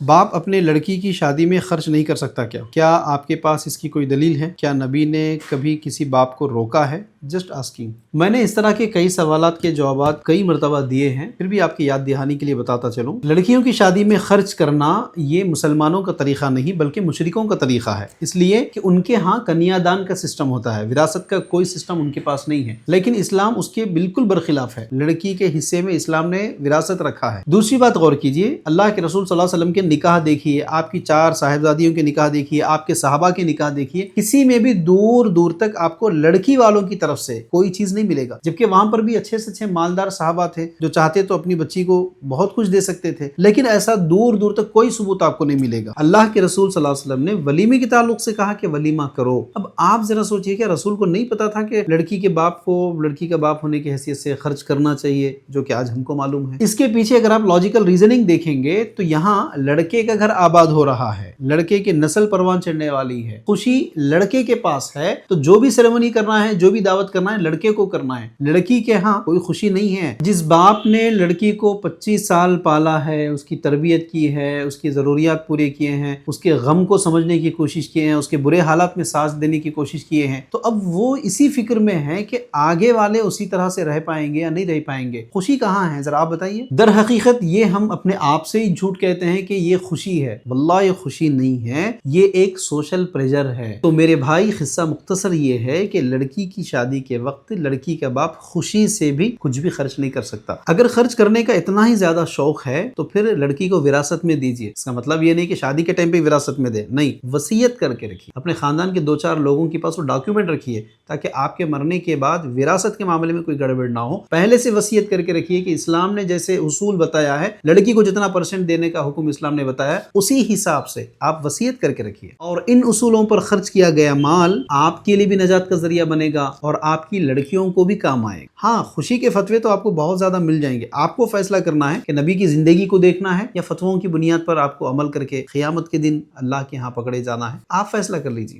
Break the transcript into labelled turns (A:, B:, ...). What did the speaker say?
A: बाप अपने लड़की की शादी में खर्च नहीं कर सकता क्या? क्या आपके पास इसकी कोई दलील है? क्या नबी ने कभी किसी बाप को रोका है? Just asking. मैंने इस तरह के कई सवालात के जवाब कई मरतबा दिए हैं, फिर भी आपकी याद दहानी के लिए बताता चलूं। लड़कियों की शादी में खर्च करना ये मुसलमानों का तरीका नहीं बल्कि मुशरिकों का तरीका है, इसलिए कि उनके यहाँ कन्यादान का सिस्टम होता है, विरासत का कोई सिस्टम उनके पास नहीं है। लेकिन इस्लाम उसके बिल्कुल बरखिलाफ है। लड़की के हिस्से में इस्लाम ने विरासत रखा है। दूसरी बात गौर कीजिए, अल्लाह के रसूल सल्लल्लाहु अलैहि वसल्लम के निकाह देखिए, आपकी 4 साहिबजादियों के निकाह देखिए, आपके सहाबा के निकाह देखिए, किसी में भी दूर दूर तक आपको लड़की वालों की तरफ से कोई चीज नहीं मिलेगा। जबकि वहां पर भी अच्छे से अच्छे मालदार सहाबा थे जो चाहते तो अपनी बच्ची को बहुत कुछ दे सकते थे, लेकिन ऐसा दूर दूर तक कोई सबूत आपको नहीं मिलेगा। अल्लाह के रसूल सल्लल्लाहु अलैहि वसल्लम ने वलीमे के ताल्लुक से कहा कि वलीमा करो। अब आप जरा सोचिए, क्या रसूल को नहीं पता था कि लड़की के बाप को लड़की का बाप होने की हैसियत से खर्च करना चाहिए, जो कि आज हमको मालूम है। इसके पीछे अगर आप लॉजिकल रीजनिंग देखेंगे तो यहाँ लड़के का घर आबाद हो रहा है, लड़के की नस्ल परवान चढ़ने वाली है, खुशी लड़के के पास है, तो जो भी सेरेमनी करना है, जो भी दावत करना है, लड़के को करना है। लड़की के यहाँ कोई खुशी नहीं है। जिस बाप ने लड़की को 25 साल पाला है, उसकी तरबियत की है, उसकी जरूरियात पूरे किए हैं, उसके गम को समझने की कोशिश किए हैं, उसके बुरे हालात में साथ देने की कोशिश किए हैं, तो अब वो इसी फिक्र में है कि आगे वाले उसी तरह से रह पाएंगे या नहीं रह पाएंगे। खुशी कहाँ है, जरा आप बताइए। दर हकीकत ये हम अपने आप से ही झूठ कहते हैं कि ये खुशी है। वल्लाह ये खुशी नहीं है, ये एक सोशल प्रेशर है। तो मेरे भाई, किस्सा मुख्तसर ये है कि लड़की की शादी के वक्त लड़की का बाप खुशी से भी कुछ भी खर्च नहीं कर सकता। अगर खर्च करने का इतना ही ज्यादा शौक है तो फिर लड़की को विरासत में दीजिए। इसका मतलब ये नहीं कि शादी के टाइम पे विरासत में दे, नहीं, वसीयत करके रखिए। अपने खानदान के 2-4 लोगों के पास वो डॉक्यूमेंट रखिए ताकि आपके मरने के बाद विरासत के मामले में कोई गड़बड़ ना हो। पहले से वसीयत करके रखिए कि इस्लाम ने जैसे उसूल बताया है, लड़की को जितना % देने का हुक्म इस्लाम ने बताया, उसी हिसाब से आप वसीयत करके रखिए। और इन उसूलों पर खर्च किया गया माल आपके लिए भी नजात का जरिया बनेगा और आपकी लड़कियों को भी काम आएगा। हाँ, खुशी के फतवे तो आपको बहुत ज्यादा मिल जाएंगे। आपको फैसला करना है कि नबी की जिंदगी को देखना है या फतवों की बुनियाद पर आपको अमल करके क़यामत के दिन अल्लाह के यहाँ पकड़े जाना है। आप फैसला कर लीजिए।